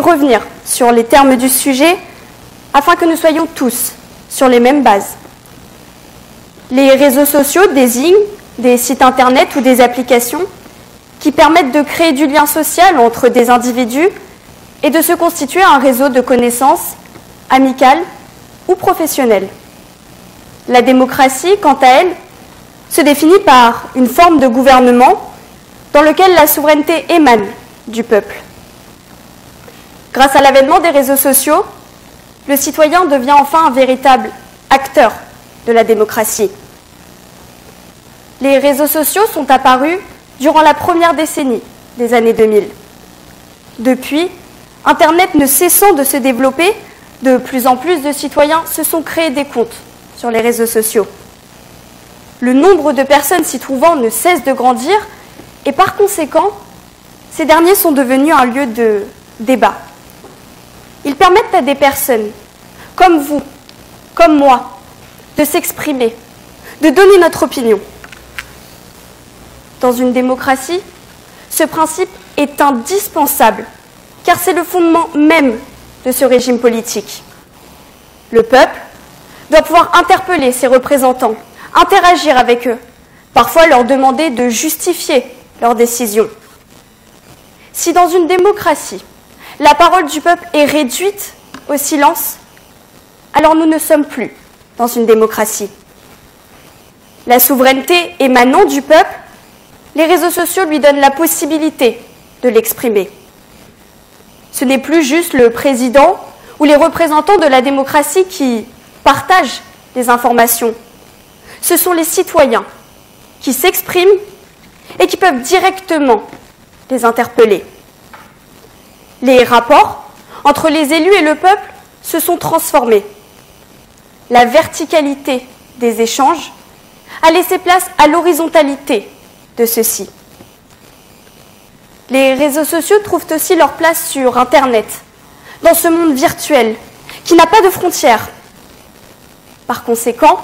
revenir sur les termes du sujet afin que nous soyons tous sur les mêmes bases. Les réseaux sociaux désignent des sites internet ou des applications qui permettent de créer du lien social entre des individus et de se constituer un réseau de connaissances amicales ou professionnelles. La démocratie, quant à elle, se définit par une forme de gouvernement dans lequel la souveraineté émane du peuple. Grâce à l'avènement des réseaux sociaux, le citoyen devient enfin un véritable acteur de la démocratie. Les réseaux sociaux sont apparus durant la première décennie des années 2000. Depuis, Internet ne cessant de se développer, de plus en plus de citoyens se sont créés des comptes sur les réseaux sociaux. Le nombre de personnes s'y trouvant ne cesse de grandir et par conséquent, ces derniers sont devenus un lieu de débat. Ils permettent à des personnes, comme vous, comme moi, de s'exprimer, de donner notre opinion. Dans une démocratie, ce principe est indispensable, car c'est le fondement même de ce régime politique. Le peuple doit pouvoir interpeller ses représentants, interagir avec eux, parfois leur demander de justifier leurs décisions. Si dans une démocratie, la parole du peuple est réduite au silence, alors nous ne sommes plus dans une démocratie. La souveraineté émanant du peuple, les réseaux sociaux lui donnent la possibilité de l'exprimer. Ce n'est plus juste le président ou les représentants de la démocratie qui partagent des informations. Ce sont les citoyens qui s'expriment et qui peuvent directement les interpeller. Les rapports entre les élus et le peuple se sont transformés. La verticalité des échanges a laissé place à l'horizontalité de ceux-ci. Les réseaux sociaux trouvent aussi leur place sur Internet, dans ce monde virtuel qui n'a pas de frontières. Par conséquent,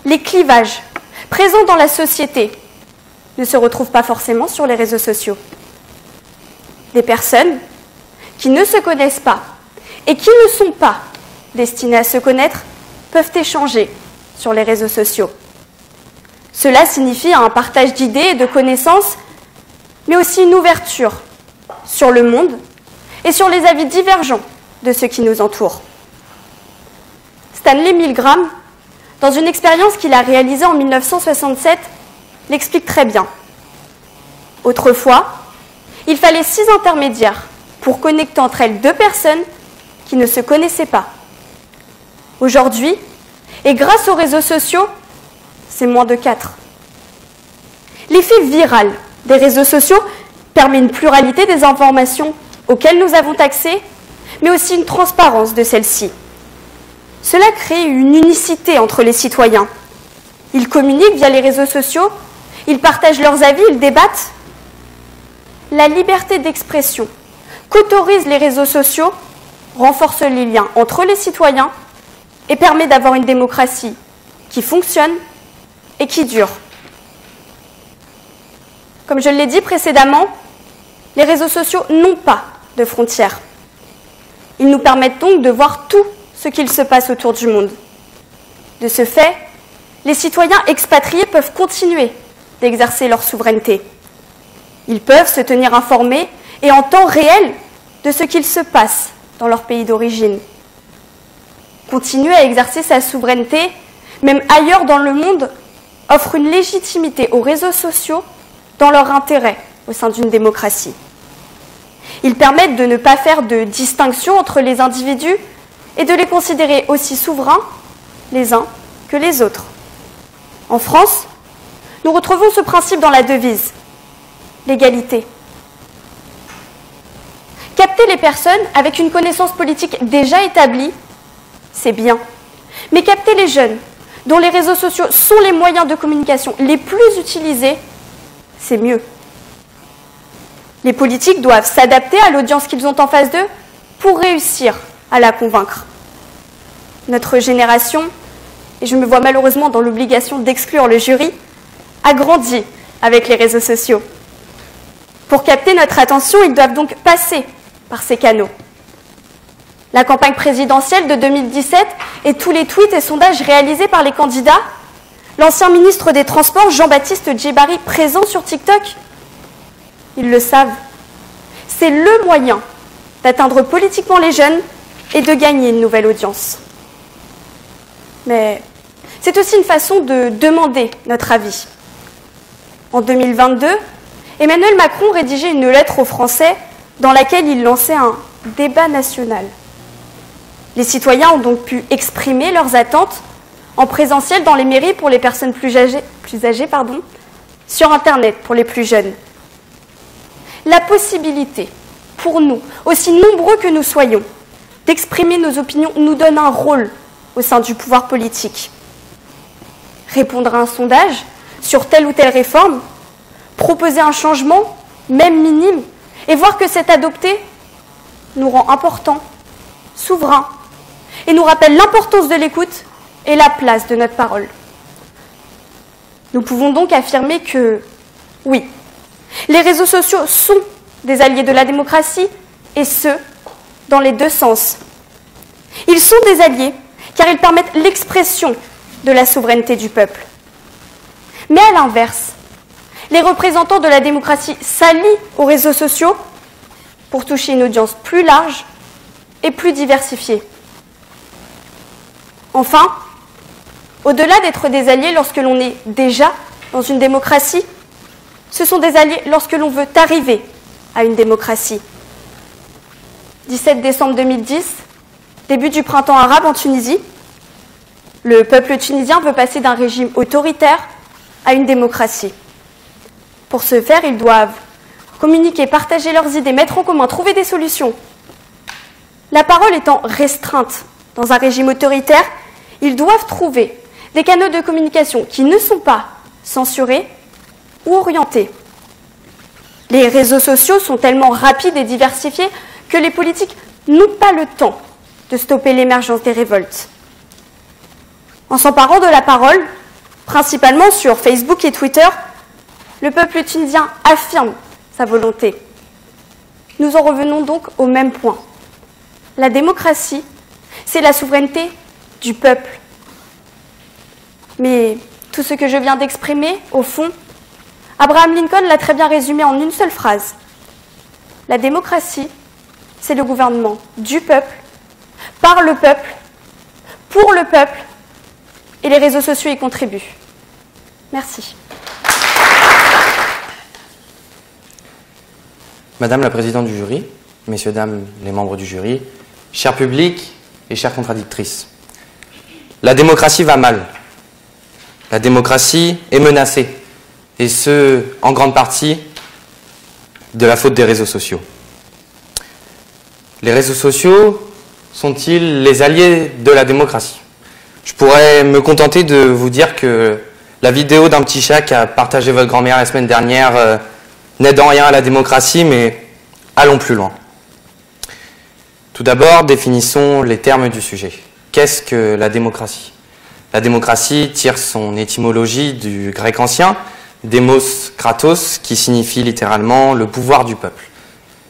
les clivages présents dans la société ne se retrouvent pas forcément sur les réseaux sociaux. Des personnes qui ne se connaissent pas et qui ne sont pas destinées à se connaître peuvent échanger sur les réseaux sociaux. Cela signifie un partage d'idées et de connaissances, mais aussi une ouverture sur le monde et sur les avis divergents de ceux qui nous entourent. Stanley Milgram, dans une expérience qu'il a réalisée en 1967, l'explique très bien. Autrefois, il fallait 6 intermédiaires pour connecter entre elles 2 personnes qui ne se connaissaient pas. Aujourd'hui, et grâce aux réseaux sociaux, c'est moins de 4. L'effet viral des réseaux sociaux permet une pluralité des informations auxquelles nous avons accès, mais aussi une transparence de celles-ci. Cela crée une unicité entre les citoyens. Ils communiquent via les réseaux sociaux, ils partagent leurs avis, ils débattent. La liberté d'expression qu'autorisent les réseaux sociaux renforce les liens entre les citoyens et permet d'avoir une démocratie qui fonctionne et qui dure. Comme je l'ai dit précédemment, les réseaux sociaux n'ont pas de frontières. Ils nous permettent donc de voir tout ce qu'il se passe autour du monde. De ce fait, les citoyens expatriés peuvent continuer d'exercer leur souveraineté. Ils peuvent se tenir informés et en temps réel de ce qu'il se passe dans leur pays d'origine. Continuer à exercer sa souveraineté, même ailleurs dans le monde, offre une légitimité aux réseaux sociaux dans leur intérêt au sein d'une démocratie. Ils permettent de ne pas faire de distinction entre les individus et de les considérer aussi souverains les uns que les autres. En France, nous retrouvons ce principe dans la devise, l'égalité. Capter les personnes avec une connaissance politique déjà établie, c'est bien. Mais capter les jeunes, dont les réseaux sociaux sont les moyens de communication les plus utilisés, c'est mieux. Les politiques doivent s'adapter à l'audience qu'ils ont en face d'eux pour réussir à la convaincre. Notre génération, et je me vois malheureusement dans l'obligation d'exclure le jury, a grandi avec les réseaux sociaux. Pour capter notre attention, ils doivent donc passer par ces canaux. la campagne présidentielle de 2017 et tous les tweets et sondages réalisés par les candidats, l'ancien ministre des Transports, Jean-Baptiste Djebbari, présent sur TikTok, ils le savent. C'est le moyen d'atteindre politiquement les jeunes et de gagner une nouvelle audience. Mais c'est aussi une façon de demander notre avis. En 2022, Emmanuel Macron rédigeait une lettre aux Français dans laquelle il lançait un débat national. Les citoyens ont donc pu exprimer leurs attentes en présentiel dans les mairies pour les personnes plus âgées, sur Internet pour les plus jeunes. La possibilité, pour nous, aussi nombreux que nous soyons, d'exprimer nos opinions nous donne un rôle au sein du pouvoir politique. Répondre à un sondage sur telle ou telle réforme, proposer un changement, même minime, et voir que c'est adopté, nous rend importants, souverains, et nous rappelle l'importance de l'écoute et la place de notre parole. Nous pouvons donc affirmer que, oui, les réseaux sociaux sont des alliés de la démocratie, et ce, dans les deux sens. Ils sont des alliés car ils permettent l'expression de la souveraineté du peuple. Mais à l'inverse, les représentants de la démocratie s'allient aux réseaux sociaux pour toucher une audience plus large et plus diversifiée. Enfin, au-delà d'être des alliés lorsque l'on est déjà dans une démocratie, ce sont des alliés lorsque l'on veut arriver à une démocratie. 17 décembre 2010, début du printemps arabe en Tunisie, le peuple tunisien veut passer d'un régime autoritaire à une démocratie. Pour ce faire, ils doivent communiquer, partager leurs idées, mettre en commun, trouver des solutions. La parole étant restreinte dans un régime autoritaire, ils doivent trouver des canaux de communication qui ne sont pas censurés ou orientés. Les réseaux sociaux sont tellement rapides et diversifiés que les politiques n'ont pas le temps de stopper l'émergence des révoltes. En s'emparant de la parole, principalement sur Facebook et Twitter, le peuple tunisien affirme sa volonté. Nous en revenons donc au même point. La démocratie, c'est la souveraineté du peuple. Mais tout ce que je viens d'exprimer, au fond, Abraham Lincoln l'a très bien résumé en une seule phrase. La démocratie, c'est le gouvernement du peuple, par le peuple, pour le peuple, et les réseaux sociaux y contribuent. Merci. Madame la présidente du jury, messieurs, dames, les membres du jury, cher public et chères contradictrices, la démocratie va mal. La démocratie est menacée, et ce, en grande partie, de la faute des réseaux sociaux. Les réseaux sociaux sont-ils les alliés de la démocratie? Je pourrais me contenter de vous dire que la vidéo d'un petit chat qui a partagé votre grand-mère la semaine dernière n'aide en rien à la démocratie, mais allons plus loin. Tout d'abord, définissons les termes du sujet. Qu'est-ce que la démocratie? La démocratie tire son étymologie du grec ancien, démos kratos, qui signifie littéralement le pouvoir du peuple.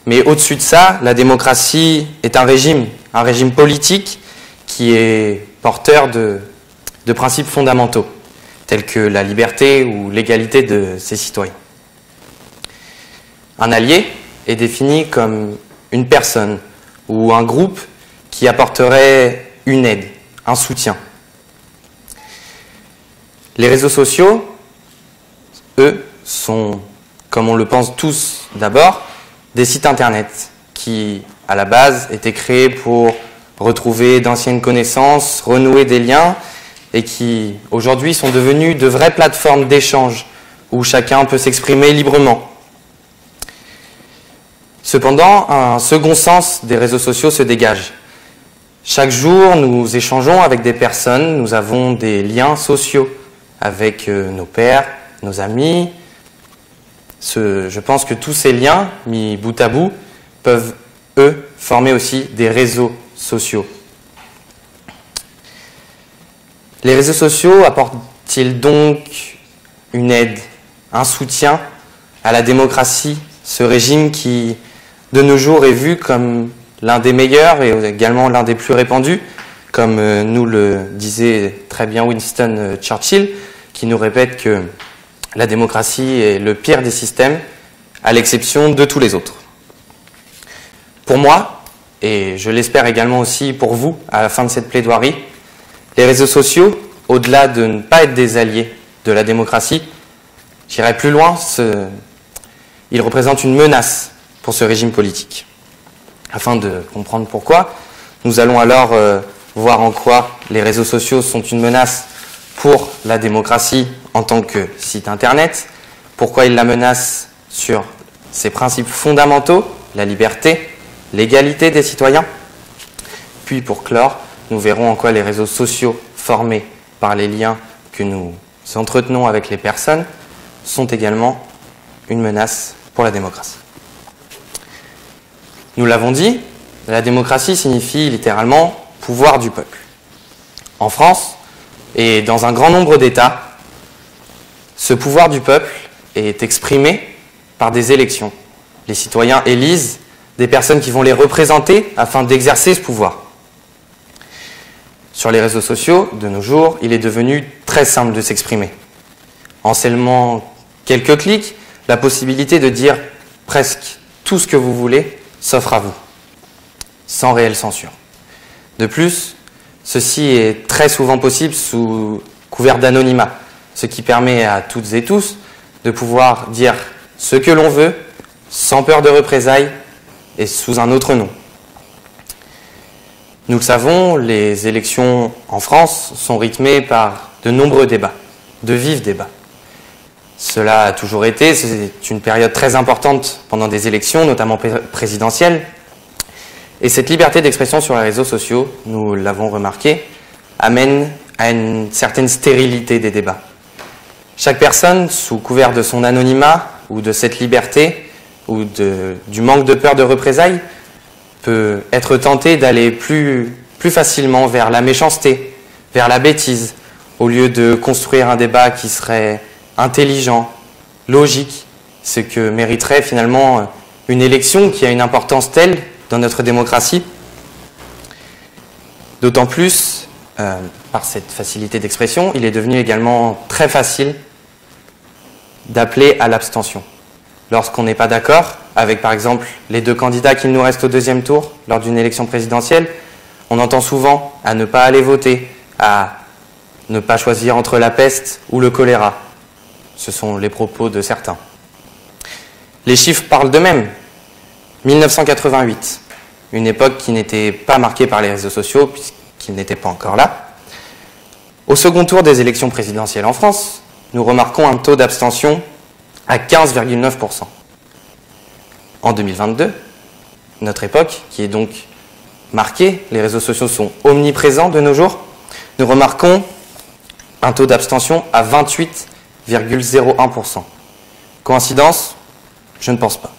Mais au-dessus de ça, la démocratie est un régime politique qui est porteur de principes fondamentaux, tels que la liberté ou l'égalité de ses citoyens. Un allié est défini comme une personne ou un groupe qui apporterait une aide, un soutien. Les réseaux sociaux, eux, sont, comme on le pense tous d'abord, des sites internet qui, à la base, étaient créés pour retrouver d'anciennes connaissances, renouer des liens, et qui, aujourd'hui, sont devenus de vraies plateformes d'échange où chacun peut s'exprimer librement. Cependant, un second sens des réseaux sociaux se dégage. Chaque jour, nous échangeons avec des personnes, nous avons des liens sociaux avec nos pairs, nos amis. Je pense que tous ces liens, mis bout à bout, peuvent, eux, former aussi des réseaux sociaux. Les réseaux sociaux apportent-ils donc une aide, un soutien à la démocratie, ce régime qui, de nos jours, est vu comme l'un des meilleurs et également l'un des plus répandus, comme nous le disait très bien Winston Churchill, qui nous répète que la démocratie est le pire des systèmes, à l'exception de tous les autres. Pour moi, et je l'espère également aussi pour vous, à la fin de cette plaidoirie, les réseaux sociaux, au-delà de ne pas être des alliés de la démocratie, j'irai plus loin, ils représentent une menace pour ce régime politique. Afin de comprendre pourquoi, nous allons alors voir en quoi les réseaux sociaux sont une menace pour la démocratie en tant que site internet, pourquoi ils la menacent sur ses principes fondamentaux, la liberté, l'égalité des citoyens. Puis pour clore, nous verrons en quoi les réseaux sociaux formés par les liens que nous entretenons avec les personnes sont également une menace pour la démocratie. Nous l'avons dit, la démocratie signifie littéralement pouvoir du peuple. En France et dans un grand nombre d'États, ce pouvoir du peuple est exprimé par des élections. Les citoyens élisent des personnes qui vont les représenter afin d'exercer ce pouvoir. Sur les réseaux sociaux, de nos jours, il est devenu très simple de s'exprimer. En seulement quelques clics, la possibilité de dire presque tout ce que vous voulez s'offre à vous, sans réelle censure. De plus, ceci est très souvent possible sous couvert d'anonymat, ce qui permet à toutes et tous de pouvoir dire ce que l'on veut, sans peur de représailles et sous un autre nom. Nous le savons, les élections en France sont rythmées par de nombreux débats, de vifs débats. Cela a toujours été, c'est une période très importante pendant des élections, notamment présidentielles. Et cette liberté d'expression sur les réseaux sociaux, nous l'avons remarqué, amène à une certaine stérilité des débats. Chaque personne, sous couvert de son anonymat ou de cette liberté ou du manque de peur de représailles, peut être tentée d'aller plus facilement vers la méchanceté, vers la bêtise, au lieu de construire un débat qui serait intelligent, logique, ce que mériterait finalement une élection qui a une importance telle dans notre démocratie. D'autant plus, par cette facilité d'expression, il est devenu également très facile d'appeler à l'abstention. Lorsqu'on n'est pas d'accord avec, par exemple, les deux candidats qu'il nous reste au deuxième tour lors d'une élection présidentielle, on entend souvent à ne pas aller voter, à ne pas choisir entre la peste ou le choléra. Ce sont les propos de certains. Les chiffres parlent d'eux-mêmes. 1988, une époque qui n'était pas marquée par les réseaux sociaux, puisqu'ils n'étaient pas encore là. Au second tour des élections présidentielles en France, nous remarquons un taux d'abstention à 15,9%. En 2022, notre époque, qui est donc marquée, les réseaux sociaux sont omniprésents de nos jours, nous remarquons un taux d'abstention à 28,01%. Coïncidence? Je ne pense pas.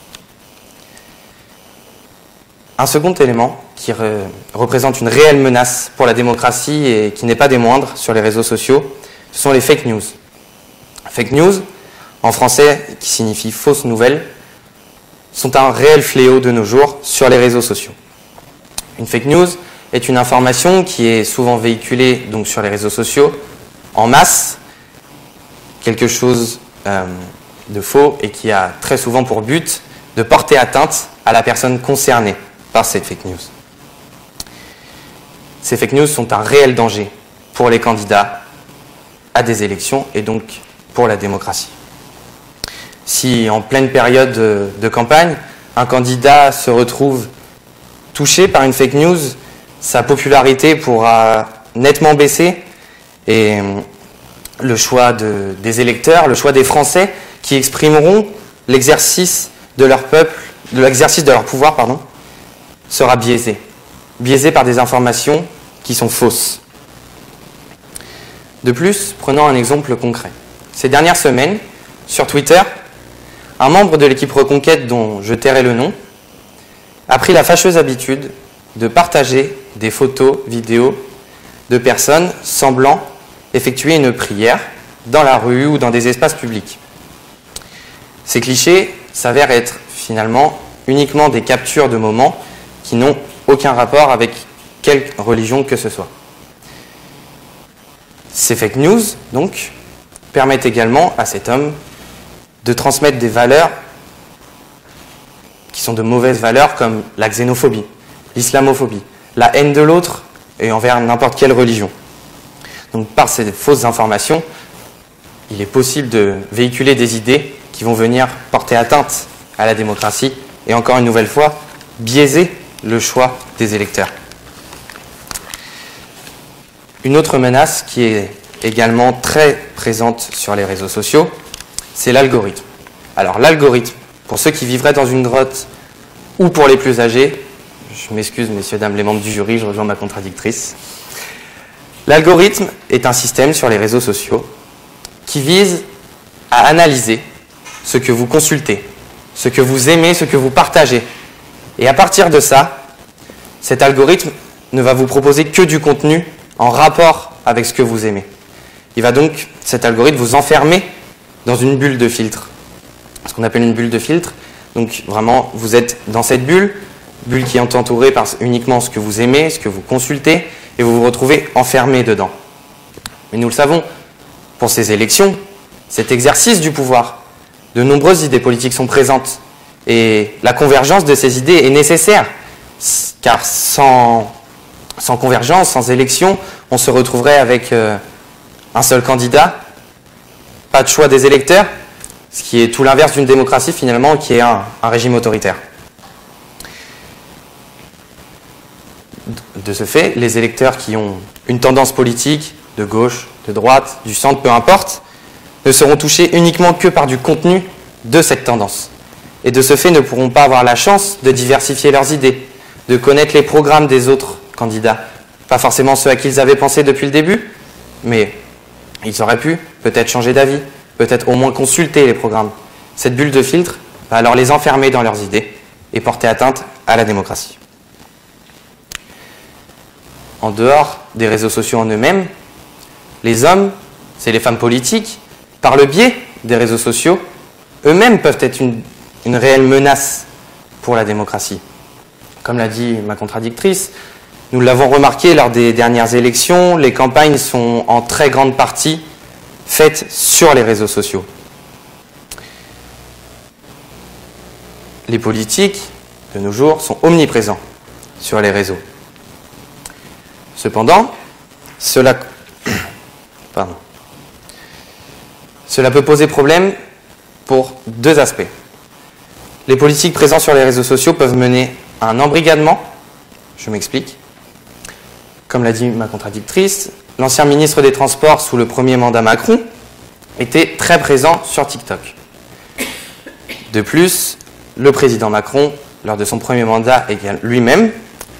Un second élément qui représente une réelle menace pour la démocratie et qui n'est pas des moindres sur les réseaux sociaux, ce sont les fake news. Fake news, en français, qui signifie fausses nouvelles, sont un réel fléau de nos jours sur les réseaux sociaux. Une fake news est une information qui est souvent véhiculée donc sur les réseaux sociaux en masse, quelque chose de faux et qui a très souvent pour but de porter atteinte à la personne concernée par cette fake news. Ces fake news sont un réel danger pour les candidats à des élections et donc pour la démocratie. Si en pleine période de campagne, un candidat se retrouve touché par une fake news, sa popularité pourra nettement baisser et le choix des électeurs, le choix des Français qui exprimeront l'exercice de leur pouvoir, sera biaisé. Biaisé par des informations qui sont fausses. De plus, prenons un exemple concret. Ces dernières semaines, sur Twitter, un membre de l'équipe Reconquête, dont je tairai le nom, a pris la fâcheuse habitude de partager des photos, vidéos de personnes semblant effectuer une prière dans la rue ou dans des espaces publics. Ces clichés s'avèrent être finalement uniquement des captures de moments qui n'ont aucun rapport avec quelque religion que ce soit. Ces fake news, donc, permettent également à cet homme de transmettre des valeurs qui sont de mauvaises valeurs comme la xénophobie, l'islamophobie, la haine de l'autre et envers n'importe quelle religion. Donc par ces fausses informations, il est possible de véhiculer des idées qui vont venir porter atteinte à la démocratie et encore une nouvelle fois, biaiser le choix des électeurs. Une autre menace qui est également très présente sur les réseaux sociaux, c'est l'algorithme. Alors l'algorithme, pour ceux qui vivraient dans une grotte ou pour les plus âgés, je m'excuse messieurs, dames, les membres du jury, je rejoins ma contradictrice. L'algorithme est un système sur les réseaux sociaux qui vise à analyser ce que vous consultez, ce que vous aimez, ce que vous partagez. Et à partir de ça, cet algorithme ne va vous proposer que du contenu en rapport avec ce que vous aimez. Il va donc, cet algorithme, vous enfermer dans une bulle de filtre. Ce qu'on appelle une bulle de filtre. Donc vraiment, vous êtes dans cette bulle qui est entourée par uniquement ce que vous aimez, ce que vous consultez, et vous vous retrouvez enfermé dedans. Mais nous le savons, pour ces élections, cet exercice du pouvoir, de nombreuses idées politiques sont présentes. Et la convergence de ces idées est nécessaire, car sans convergence, sans élection, on se retrouverait avec un seul candidat, pas de choix des électeurs, ce qui est tout l'inverse d'une démocratie finalement, qui est un régime autoritaire. De ce fait, les électeurs qui ont une tendance politique, de gauche, de droite, du centre, peu importe, ne seront touchés uniquement que par du contenu de cette tendance. Et de ce fait, ne pourront pas avoir la chance de diversifier leurs idées, de connaître les programmes des autres candidats. Pas forcément ceux à qui ils avaient pensé depuis le début, mais ils auraient pu peut-être changer d'avis, peut-être au moins consulter les programmes. Cette bulle de filtre va alors les enfermer dans leurs idées et porter atteinte à la démocratie. En dehors des réseaux sociaux en eux-mêmes, les hommes, c'est les femmes politiques, par le biais des réseaux sociaux, eux-mêmes peuvent être une réelle menace pour la démocratie. Comme l'a dit ma contradictrice, nous l'avons remarqué lors des dernières élections, les campagnes sont en très grande partie faites sur les réseaux sociaux. Les politiques, de nos jours, sont omniprésents sur les réseaux. Cependant, cela peut poser problème pour deux aspects. Les politiques présents sur les réseaux sociaux peuvent mener à un embrigadement. Je m'explique. Comme l'a dit ma contradictrice, l'ancien ministre des Transports sous le premier mandat Macron était très présent sur TikTok. De plus, le président Macron, lors de son premier mandat lui-même,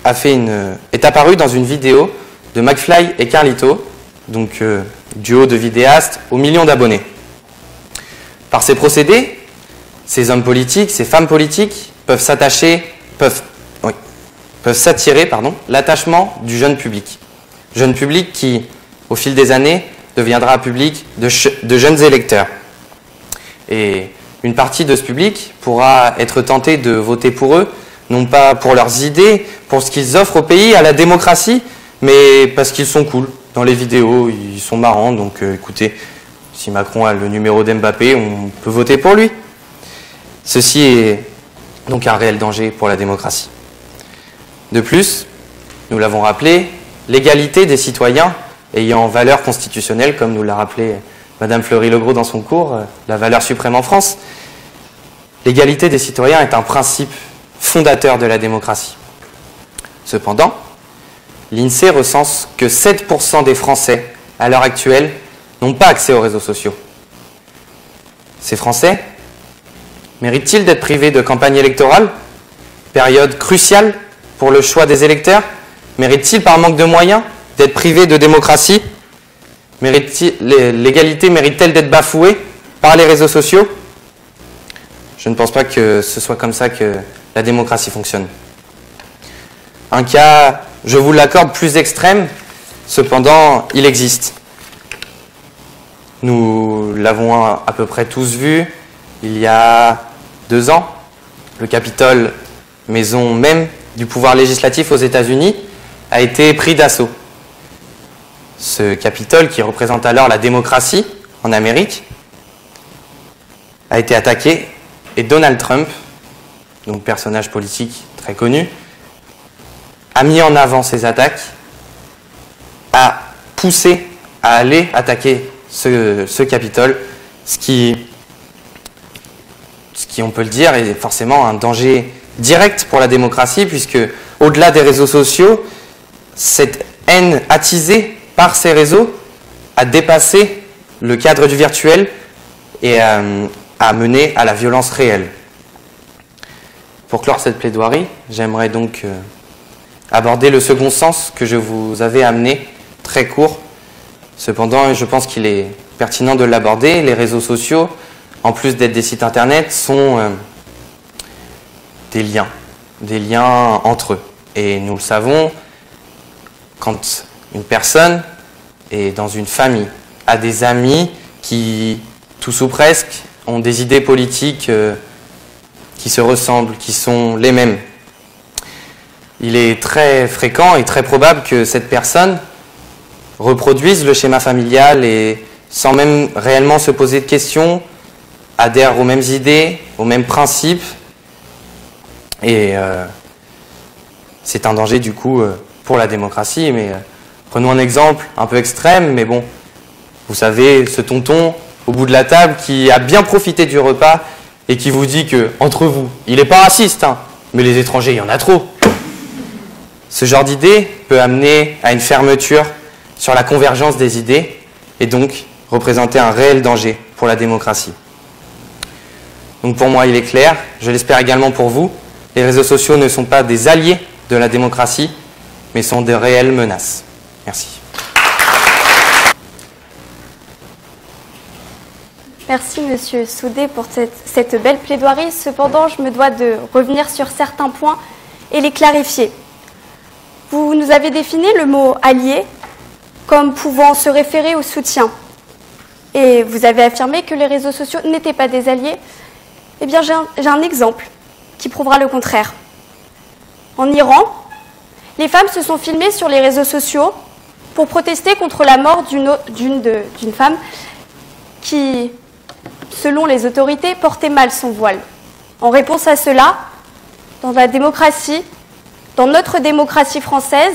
est apparu dans une vidéo de McFly et Carlito, donc duo de vidéastes aux millions d'abonnés. Par ces procédés, ces hommes politiques, ces femmes politiques peuvent s'attirer l'attachement du jeune public. Jeune public qui, au fil des années, deviendra un public de jeunes électeurs. Et une partie de ce public pourra être tentée de voter pour eux, non pas pour leurs idées, pour ce qu'ils offrent au pays, à la démocratie, mais parce qu'ils sont cool. Dans les vidéos, ils sont marrants, donc écoutez, si Macron a le numéro d'Mbappé, on peut voter pour lui. Ceci est donc un réel danger pour la démocratie. De plus, nous l'avons rappelé, l'égalité des citoyens ayant valeur constitutionnelle, comme nous l'a rappelé Madame Fleury-Legros dans son cours, la valeur suprême en France, l'égalité des citoyens est un principe fondateur de la démocratie. Cependant, l'INSEE recense que 7% des Français, à l'heure actuelle, n'ont pas accès aux réseaux sociaux. Ces Français méritent-ils d'être privés de campagne électorale, période cruciale pour le choix des électeurs? Méritent-ils, par manque de moyens, d'être privés de démocratie? L'égalité mérite-t-elle d'être bafouée par les réseaux sociaux? Je ne pense pas que ce soit comme ça que la démocratie fonctionne. Un cas, je vous l'accorde, plus extrême, cependant, il existe. Nous l'avons à peu près tous vu il y a 2 ans. Le Capitole, maison même du pouvoir législatif aux États-Unis a été pris d'assaut. Ce Capitole, qui représente alors la démocratie en Amérique, a été attaqué et Donald Trump, donc personnage politique très connu, a mis en avant ces attaques, a poussé à aller attaquer ce Capitole, ce qui, on peut le dire, est forcément un danger direct pour la démocratie, puisque au-delà des réseaux sociaux, cette haine attisée par ces réseaux a dépassé le cadre du virtuel et a mené à la violence réelle. Pour clore cette plaidoirie, j'aimerais donc aborder le second sens que je vous avais amené, très court. Cependant, je pense qu'il est pertinent de l'aborder. Les réseaux sociaux, en plus d'être des sites internet, sont des liens entre eux. Et nous le savons, quand une personne est dans une famille, a des amis qui, tous ou presque, ont des idées politiques qui se ressemblent, qui sont les mêmes. Il est très fréquent et très probable que cette personne reproduise le schéma familial et, sans même réellement se poser de questions, adhère aux mêmes idées, aux mêmes principes. Et c'est un danger du coup pour la démocratie. Mais prenons un exemple un peu extrême, mais bon, vous savez, ce tonton au bout de la table qui a bien profité du repas et qui vous dit que, entre vous, il n'est pas raciste, hein, mais les étrangers, il y en a trop. Ce genre d'idée peut amener à une fermeture sur la convergence des idées et donc représenter un réel danger pour la démocratie. Donc pour moi, il est clair, je l'espère également pour vous, les réseaux sociaux ne sont pas des alliés de la démocratie, mais sont de réelles menaces. Merci. Merci Monsieur Soudé pour cette belle plaidoirie. Cependant, je me dois de revenir sur certains points et les clarifier. Vous nous avez défini le mot « allié » comme pouvant se référer au soutien. Et vous avez affirmé que les réseaux sociaux n'étaient pas des alliés. Eh bien, j'ai un exemple qui prouvera le contraire. En Iran, les femmes se sont filmées sur les réseaux sociaux pour protester contre la mort d'une femme qui, selon les autorités, portait mal son voile. En réponse à cela, dans notre démocratie française,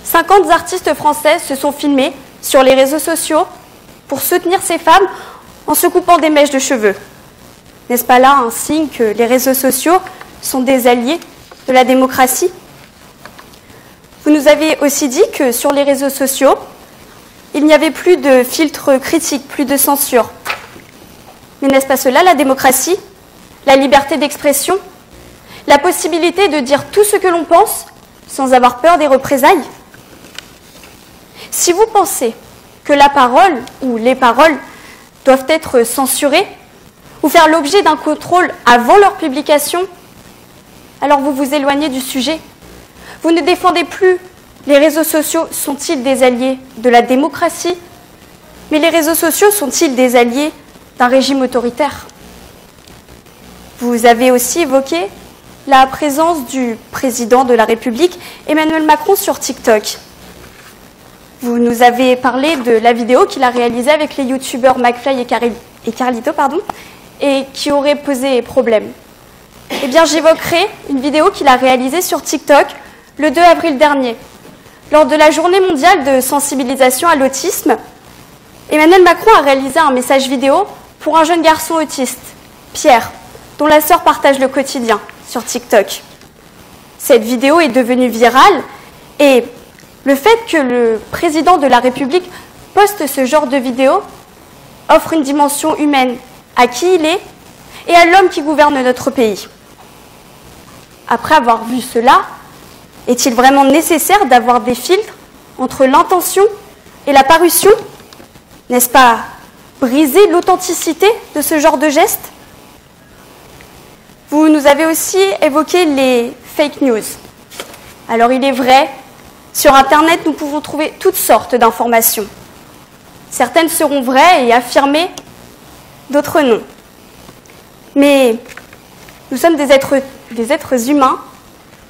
50 artistes françaises se sont filmés sur les réseaux sociaux pour soutenir ces femmes en se coupant des mèches de cheveux. N'est-ce pas là un signe que les réseaux sociaux sont des alliés de la démocratie? Vous nous avez aussi dit que sur les réseaux sociaux, il n'y avait plus de filtre critique, plus de censure. Mais n'est-ce pas cela la démocratie? La liberté d'expression? La possibilité de dire tout ce que l'on pense sans avoir peur des représailles? Si vous pensez que la parole ou les paroles doivent être censurées ou faire l'objet d'un contrôle avant leur publication, alors vous vous éloignez du sujet. Vous ne défendez plus les réseaux sociaux sont-ils des alliés de la démocratie, mais les réseaux sociaux sont-ils des alliés d'un régime autoritaire? Vous avez aussi évoqué la présence du président de la République, Emmanuel Macron, sur TikTok. Vous nous avez parlé de la vidéo qu'il a réalisée avec les youtubeurs McFly et Carlito, et qui aurait posé problème. Eh bien, j'évoquerai une vidéo qu'il a réalisée sur TikTok le 2 avril dernier. Lors de la journée mondiale de sensibilisation à l'autisme, Emmanuel Macron a réalisé un message vidéo pour un jeune garçon autiste, Pierre, dont la sœur partage le quotidien sur TikTok. Cette vidéo est devenue virale et le fait que le président de la République poste ce genre de vidéo offre une dimension humaine à qui il est et à l'homme qui gouverne notre pays. Après avoir vu cela, est-il vraiment nécessaire d'avoir des filtres entre l'intention et la parution? N'est-ce pas briser l'authenticité de ce genre de geste? Vous nous avez aussi évoqué les fake news. Alors il est vrai, sur Internet, nous pouvons trouver toutes sortes d'informations. Certaines seront vraies et affirmées, d'autres non. Mais nous sommes des êtres humains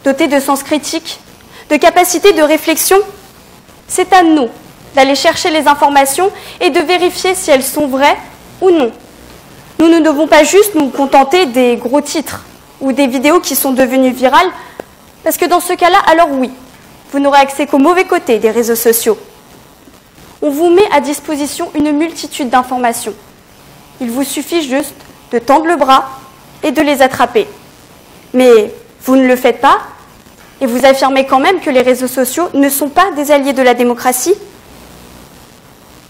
dotés de sens critique, de capacité de réflexion. C'est à nous d'aller chercher les informations et de vérifier si elles sont vraies ou non. Nous ne devons pas juste nous contenter des gros titres ou des vidéos qui sont devenues virales, parce que dans ce cas-là, alors oui, vous n'aurez accès qu'au mauvais côté des réseaux sociaux. On vous met à disposition une multitude d'informations. Il vous suffit juste de tendre le bras et de les attraper. Mais vous ne le faites pas, et vous affirmez quand même que les réseaux sociaux ne sont pas des alliés de la démocratie.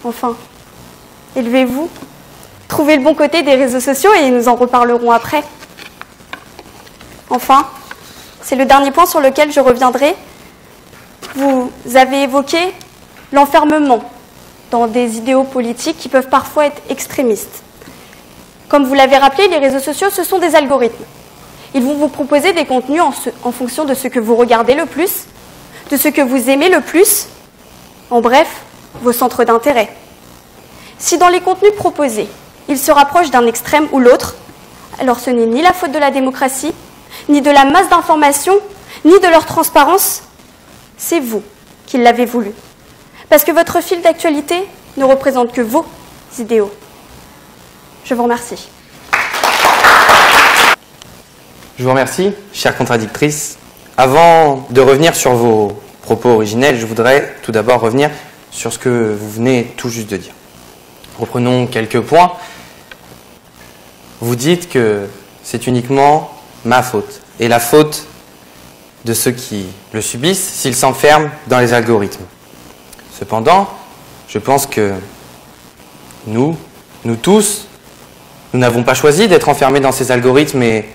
Enfin, élevez-vous, trouvez le bon côté des réseaux sociaux et nous en reparlerons après. Enfin, c'est le dernier point sur lequel je reviendrai. Vous avez évoqué l'enfermement dans des idéaux politiques qui peuvent parfois être extrémistes. Comme vous l'avez rappelé, les réseaux sociaux, ce sont des algorithmes. Ils vont vous proposer des contenus en fonction de ce que vous regardez le plus, de ce que vous aimez le plus, en bref, vos centres d'intérêt. Si dans les contenus proposés, ils se rapprochent d'un extrême ou l'autre, alors ce n'est ni la faute de la démocratie, ni de la masse d'informations, ni de leur transparence, c'est vous qui l'avez voulu. Parce que votre fil d'actualité ne représente que vos idéaux. Je vous remercie. Je vous remercie, chère contradictrice. Avant de revenir sur vos propos originels, je voudrais tout d'abord revenir sur ce que vous venez tout juste de dire. Reprenons quelques points. Vous dites que c'est uniquement ma faute et la faute de ceux qui le subissent s'ils s'enferment dans les algorithmes. Cependant, je pense que nous tous, nous n'avons pas choisi d'être enfermés dans ces algorithmes et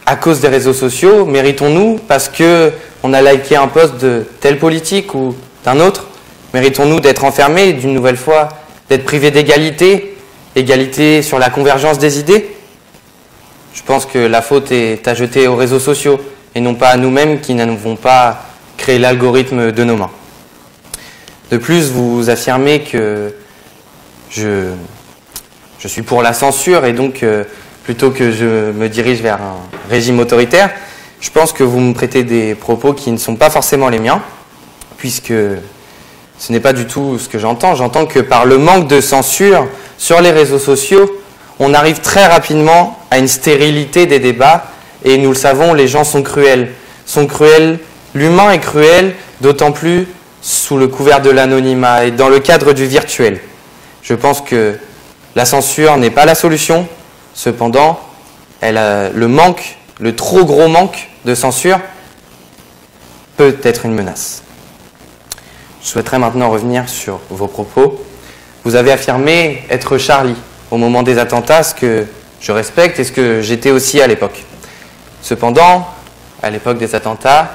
à cause des réseaux sociaux, méritons-nous, parce qu'on a liké un post de tel politique ou d'un autre, méritons-nous d'être enfermés et d'une nouvelle fois d'être privés d'égalité, égalité sur la convergence des idées? Je pense que la faute est à jeter aux réseaux sociaux et non pas à nous-mêmes qui n'avons pas créé l'algorithme de nos mains. De plus, vous affirmez que je suis pour la censure et donc plutôt que je me dirige vers un régime autoritaire, je pense que vous me prêtez des propos qui ne sont pas forcément les miens, puisque ce n'est pas du tout ce que j'entends. J'entends que par le manque de censure sur les réseaux sociaux, on arrive très rapidement à une stérilité des débats, et nous le savons, les gens sont cruels. L'humain est cruel, d'autant plus sous le couvert de l'anonymat et dans le cadre du virtuel. Je pense que la censure n'est pas la solution, cependant, le trop gros manque de censure peut être une menace. Je souhaiterais maintenant revenir sur vos propos. Vous avez affirmé être Charlie au moment des attentats, ce que je respecte et ce que j'étais aussi à l'époque. Cependant, à l'époque des attentats,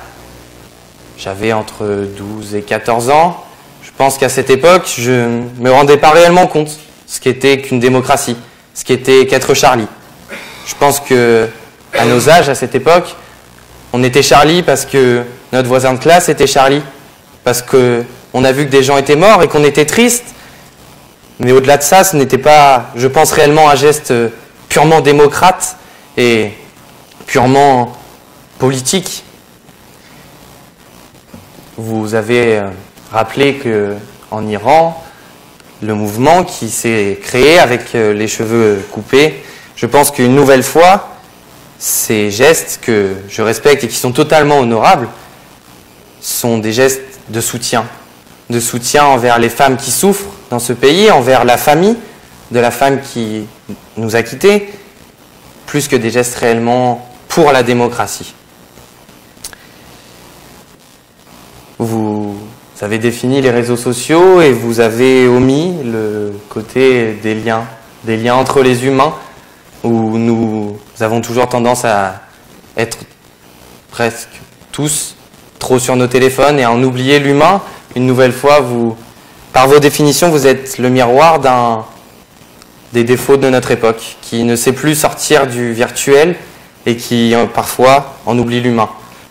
j'avais entre 12 et 14 ans. Je pense qu'à cette époque, je ne me rendais pas réellement compte ce qu'était qu'une démocratie, ce qu'était qu'être Charlie. Je pense qu'à nos âges, à cette époque, on était Charlie parce que notre voisin de classe était Charlie, parce qu'on a vu que des gens étaient morts et qu'on était triste. Mais au-delà de ça, ce n'était pas, je pense, réellement un geste purement démocrate et purement politique. Vous avez rappelé qu'en Iran, le mouvement qui s'est créé avec les cheveux coupés, je pense qu'une nouvelle fois, ces gestes que je respecte et qui sont totalement honorables sont des gestes de soutien envers les femmes qui souffrent dans ce pays, envers la famille de la femme qui nous a quittés, plus que des gestes réellement pour la démocratie. Vous avez défini les réseaux sociaux et vous avez omis le côté des liens entre les humains, où nous avons toujours tendance à être presque tous trop sur nos téléphones et à en oublier l'humain. Une nouvelle fois, par vos définitions, vous êtes le miroir des défauts de notre époque, qui ne sait plus sortir du virtuel et qui parfois en oublie l'humain.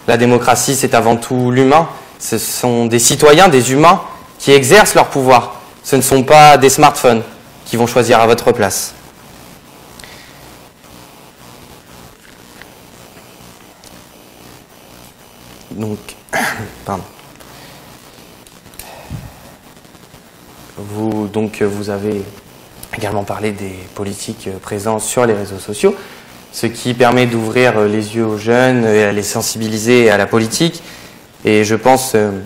La démocratie, c'est avant tout l'humain. Ce sont des citoyens, des humains qui exercent leur pouvoir. Ce ne sont pas des smartphones qui vont choisir à votre place. Donc, pardon. Vous avez également parlé des politiques présentes sur les réseaux sociaux, ce qui permet d'ouvrir les yeux aux jeunes et à les sensibiliser à la politique. Et je pense nous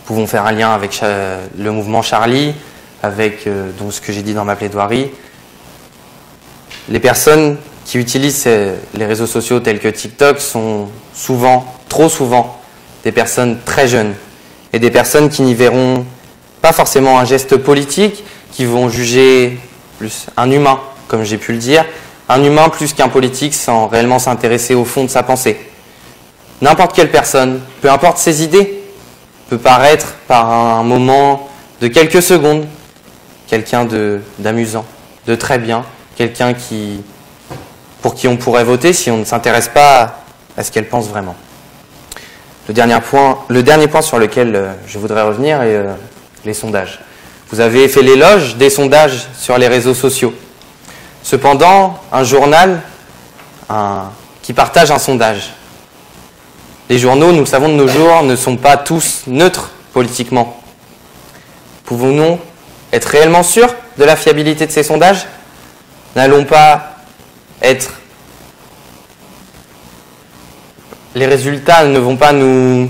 pouvons faire un lien avec le mouvement Charlie, avec donc ce que j'ai dit dans ma plaidoirie. Les personnes qui utilisent les réseaux sociaux tels que TikTok sont souvent, trop souvent, des personnes très jeunes et des personnes qui n'y verront pas forcément un geste politique, qui vont juger plus un humain, comme j'ai pu le dire, un humain plus qu'un politique sans réellement s'intéresser au fond de sa pensée. N'importe quelle personne, peu importe ses idées, peut paraître par un moment de quelques secondes quelqu'un d'amusant, de très bien, quelqu'un pour qui on pourrait voter si on ne s'intéresse pas à ce qu'elle pense vraiment. Le dernier point sur lequel je voudrais revenir est les sondages. Vous avez fait l'éloge des sondages sur les réseaux sociaux. Cependant, un journal qui partage un sondage. Les journaux, nous le savons de nos jours, ne sont pas tous neutres politiquement. Pouvons-nous être réellement sûrs de la fiabilité de ces sondages? N'allons pas être... Les résultats ne vont pas nous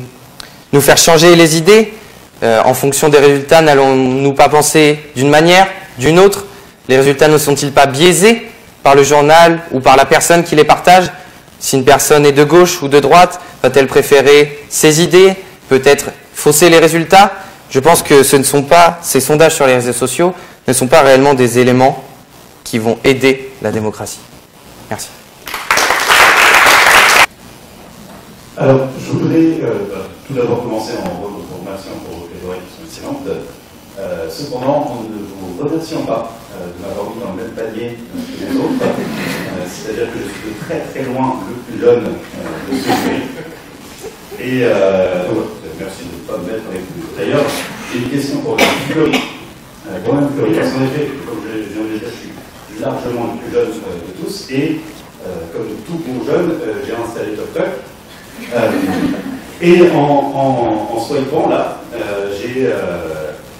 faire changer les idées. En fonction des résultats, n'allons-nous pas penser d'une manière, d'une autre? Les résultats ne sont-ils pas biaisés par le journal ou par la personne qui les partage? Si une personne est de gauche ou de droite, va-t-elle préférer ses idées, peut-être fausser les résultats? Je pense que ces sondages sur les réseaux sociaux ne sont pas réellement des éléments qui vont aider la démocratie. Merci. Alors, je voudrais tout d'abord commencer en vous remerciant pour vos plaidoiries qui sont excellentes. Cependant, en ne vous remercions pas de m'avoir mis dans le même panier que les autres. C'est-à-dire que je suis de très très loin le plus jeune de ce jury. Et merci de ne pas me mettre avec vous. D'ailleurs, j'ai une question pour Fleury. Quand même Fleury, parce qu'en effet, comme je viens de le dire, je suis largement le plus jeune de tous. Et comme tout bon jeune, j'ai installé TokTok. Et en swipant là, je suis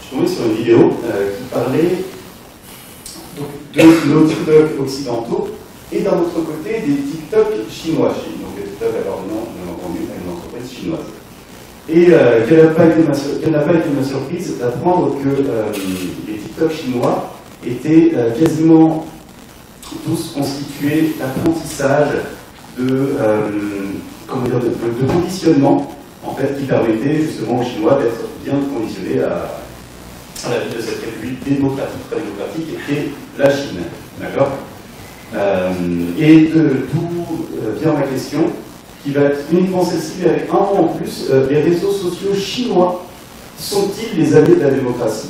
tombé sur une vidéo qui parlait de nos TikTok occidentaux et d'un autre côté des TikTok chinois. Donc des TikTok appartenant bien entendu à une entreprise chinoise. Et quelle n'a pas été ma surprise d'apprendre que les TikTok chinois étaient quasiment tous constitués d'apprentissage de conditionnement, en fait, qui permettait justement aux Chinois d'être bien conditionnés à la vie de cette république démocratique, très démocratique, qui est la Chine. D'accord et de d'où vient ma question, qui va être uniquement celle-ci, mais avec un mot en plus, les réseaux sociaux chinois sont-ils les alliés de la démocratie?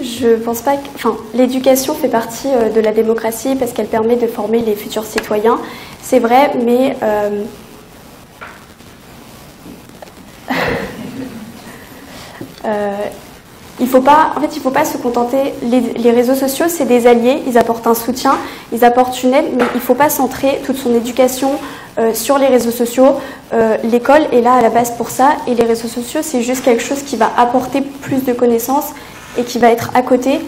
Je pense pas que... Enfin, l'éducation fait partie de la démocratie parce qu'elle permet de former les futurs citoyens. C'est vrai, mais... il faut pas se contenter... Les réseaux sociaux, c'est des alliés, ils apportent un soutien, ils apportent une aide, mais il ne faut pas centrer toute son éducation sur les réseaux sociaux. L'école est là à la base pour ça, et les réseaux sociaux, c'est juste quelque chose qui va apporter plus de connaissances et qui va être à côté.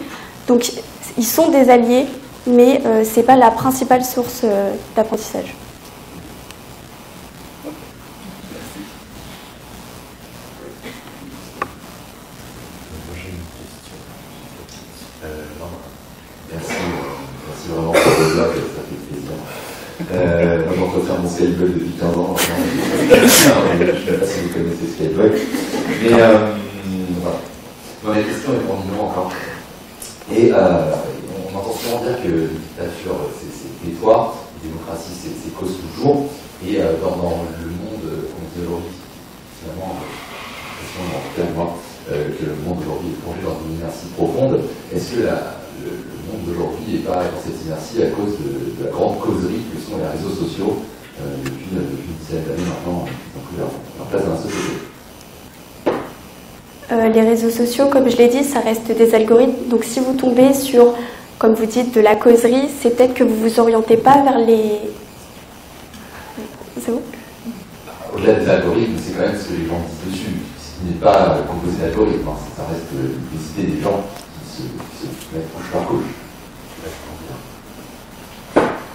Donc, ils sont des alliés, mais ce n'est pas la principale source d'apprentissage. Merci vraiment pour le blog, ça fait plaisir. Moi, j'entretiens mon Skybug depuis 15 ans. Je ne sais pas si vous connaissez Skybug. Mais voilà. Ma question est pour nous encore. Et on entend souvent dire que la dictature, c'est pétoire, la démocratie, c'est cause toujours. Et dans le monde qu'on vit aujourd'hui, finalement, en tout cas moi, que le monde aujourd'hui est plongé dans une inertie profonde. Est-ce que le monde d'aujourd'hui n'est pas dans cette inertie à cause de la grande causerie que sont les réseaux sociaux depuis une dizaine d'années maintenant, qui ont pris leur place dans la société? Les réseaux sociaux, comme je l'ai dit, ça reste des algorithmes. Donc si vous tombez sur, comme vous dites, de la causerie, c'est peut-être que vous ne vous orientez pas vers au-delà des algorithmes, c'est quand même ce que les gens disent dessus. Ce qui n'est pas composé d'algorithmes, hein, ça reste les idées des gens qui se mettent couche par couche.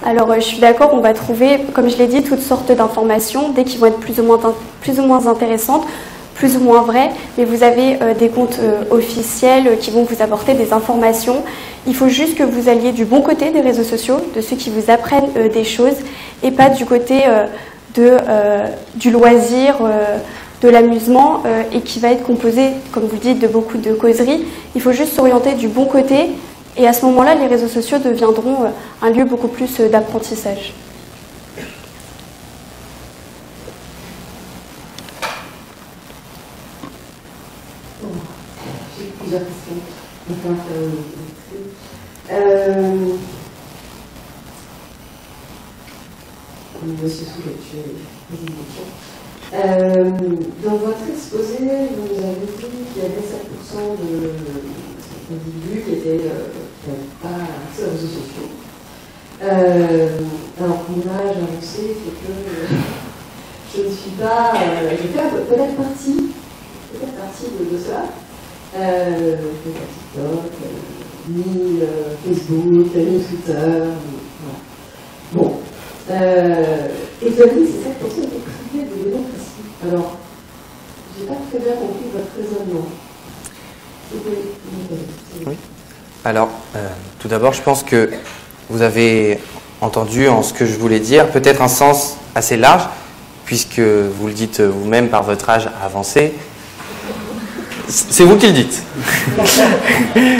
Alors, je suis d'accord, on va trouver, comme je l'ai dit, toutes sortes d'informations, dès qu'ils vont être plus ou moins intéressantes, plus ou moins vraies, mais vous avez des comptes officiels qui vont vous apporter des informations. Il faut juste que vous alliez du bon côté des réseaux sociaux, de ceux qui vous apprennent des choses, et pas du côté du loisir, de l'amusement, et qui va être composé, comme vous le dites, de beaucoup de causeries. Il faut juste s'orienter du bon côté. Et à ce moment-là, les réseaux sociaux deviendront un lieu beaucoup plus d'apprentissage. J'ai plusieurs questions. Monsieur Soulet, je vais poser une question. Dans votre exposé, vous nous avez dit qu'il y avait 7% d'individus qui n'avaient pas accès aux réseaux sociaux. Alors, mon âge avancé fait que je ne suis pas. Je fais peut-être partie de cela. Peut-être TikTok, ni Facebook, ni Twitter. Voilà. Bon. Et vous avez dit que c'est 7% qui est privé de démocratie. Alors, je n'ai pas très bien compris votre raisonnement. Oui. Alors, tout d'abord, je pense que vous avez entendu en ce que je voulais dire, peut-être un sens assez large, puisque vous le dites vous-même par votre âge avancé. C'est vous qui le dites.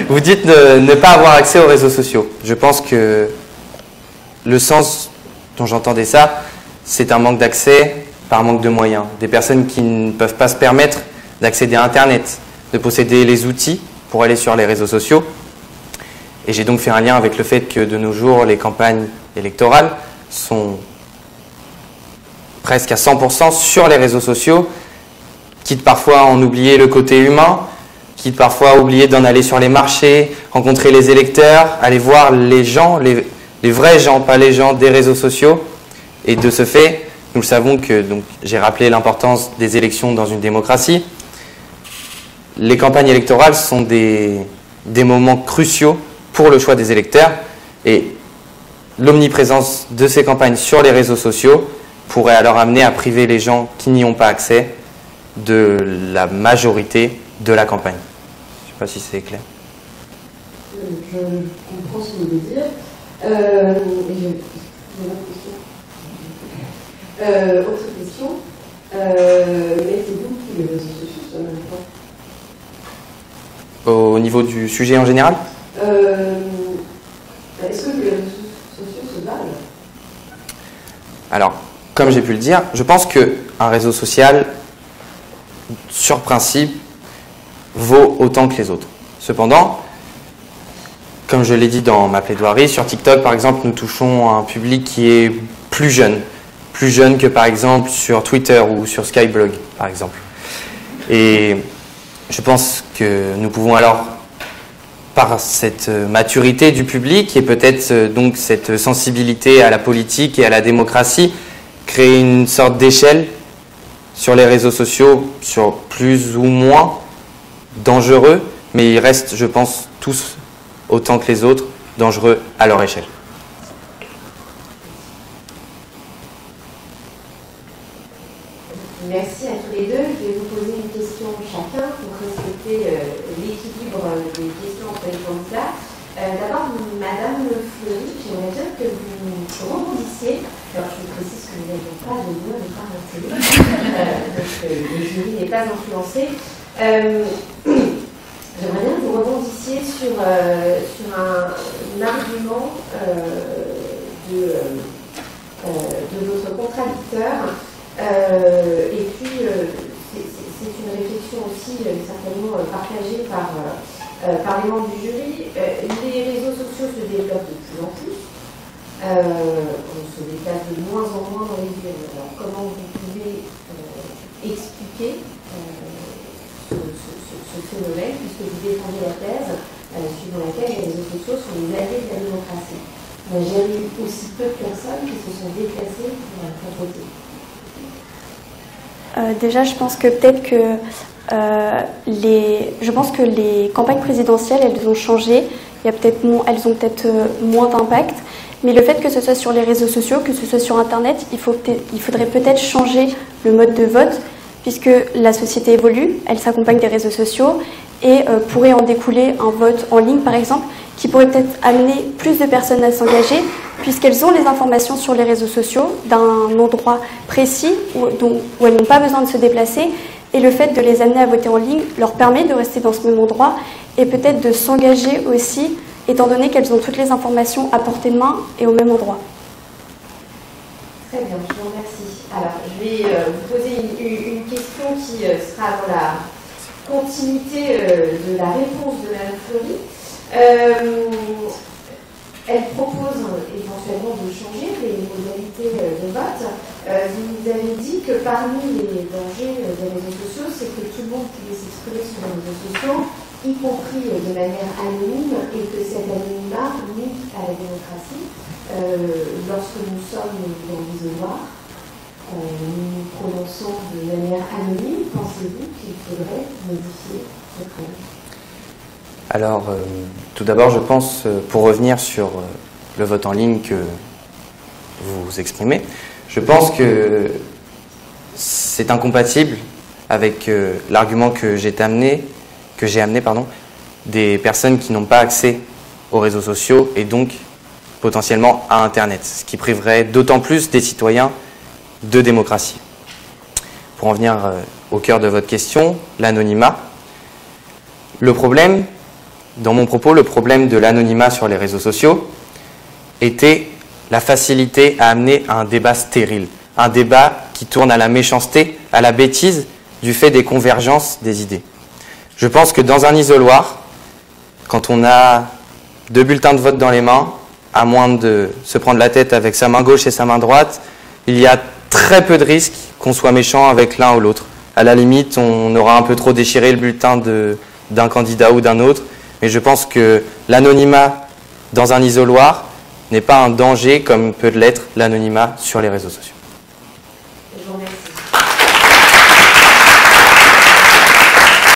Vous dites ne pas avoir accès aux réseaux sociaux. Je pense que le sens dont j'entendais ça, c'est un manque d'accès par manque de moyens. Des personnes qui ne peuvent pas se permettre d'accéder à Internet, de posséder les outils pour aller sur les réseaux sociaux. Et j'ai donc fait un lien avec le fait que de nos jours, les campagnes électorales sont presque à 100% sur les réseaux sociaux, quitte parfois à en oublier le côté humain, quitte parfois à oublier d'en aller sur les marchés, rencontrer les électeurs, aller voir les gens, les vrais gens, pas les gens des réseaux sociaux. Et de ce fait, nous le savons que, donc, j'ai rappelé l'importance des élections dans une démocratie. Les campagnes électorales sont des moments cruciaux pour le choix des électeurs, et l'omniprésence de ces campagnes sur les réseaux sociaux pourrait alors amener à priver les gens qui n'y ont pas accès de la majorité de la campagne. Je ne sais pas si c'est clair. Je comprends ce que vous voulez dire. J'ai une autre question. Autre question. Mettez-vous tous les réseaux sociaux sur le même point? Au niveau du sujet en général ? Est-ce que les réseaux sociaux se valent? Alors, comme j'ai pu le dire, je pense qu'un réseau social, sur principe, vaut autant que les autres. Cependant, comme je l'ai dit dans ma plaidoirie, sur TikTok, par exemple, nous touchons un public qui est plus jeune que, par exemple, sur Twitter ou sur Skyblog, par exemple. Et je pense que nous pouvons alors, par cette maturité du public et peut-être donc cette sensibilité à la politique et à la démocratie, créer une sorte d'échelle sur les réseaux sociaux, sur plus ou moins dangereux, mais ils restent, je pense, tous autant que les autres, dangereux à leur échelle. Merci à tous les deux. Je vais vous poser une question chacun pour respecter l'équilibre des questions entre les candidats. D'abord, Madame Fleury, j'aimerais bien que vous rebondissiez. Alors, je vous précise que nous n'avons pas de mur et pas de télé, donc le jury n'est pas influencé. J'aimerais bien que vous rebondissiez sur un argument de votre contradicteur. Et puis, c'est une réflexion aussi certainement partagée par les membres du jury. Les réseaux sociaux se développent de plus en plus. On se déplace de moins en moins dans les villes. Alors, comment vous pouvez expliquer ce phénomène, puisque vous défendez la thèse suivant laquelle les réseaux sociaux sont les alliés de la démocratie? J'ai eu aussi peu de personnes qui se sont déplacées pour voter. Déjà, je pense que peut-être que les campagnes présidentielles, elles ont changé. Elles ont peut-être moins d'impact. Mais le fait que ce soit sur les réseaux sociaux, que ce soit sur Internet, il faudrait peut-être changer le mode de vote, puisque la société évolue, elle s'accompagne des réseaux sociaux, et pourrait en découler un vote en ligne, par exemple, qui pourrait peut-être amener plus de personnes à s'engager, puisqu'elles ont les informations sur les réseaux sociaux d'un endroit précis où elles n'ont pas besoin de se déplacer, et le fait de les amener à voter en ligne leur permet de rester dans ce même endroit et peut-être de s'engager aussi, étant donné qu'elles ont toutes les informations à portée de main et au même endroit. Très bien, je vous remercie. Alors, je vais vous poser une question qui sera dans la continuité de la réponse de Mme Fleury. Elle propose éventuellement de changer les modalités de vote. Vous nous avez dit que parmi les dangers des réseaux sociaux, c'est que tout le monde pouvait s'exprimer sur les réseaux sociaux, y compris de manière anonyme, et que cet anonymat nuit à la démocratie. Lorsque nous sommes dans l'isoloir, nous nous prononçons de manière anonyme, pensez-vous qu'il faudrait modifier cette règle ? Alors, tout d'abord, je pense, pour revenir sur le vote en ligne que vous exprimez, je pense que c'est incompatible avec l'argument que j'ai amené, des personnes qui n'ont pas accès aux réseaux sociaux et donc potentiellement à Internet, ce qui priverait d'autant plus des citoyens de démocratie. Pour en venir au cœur de votre question, l'anonymat. Le problème, dans mon propos, le problème de l'anonymat sur les réseaux sociaux était la facilité à amener à un débat stérile, un débat qui tourne à la méchanceté, à la bêtise, du fait des convergences des idées. Je pense que dans un isoloir, quand on a 2 bulletins de vote dans les mains, à moins de se prendre la tête avec sa main gauche et sa main droite, il y a très peu de risques qu'on soit méchant avec l'un ou l'autre. À la limite, on aura un peu trop déchiré le bulletin d'un candidat ou d'un autre, mais je pense que l'anonymat dans un isoloir n'est pas un danger comme peut l'être l'anonymat sur les réseaux sociaux.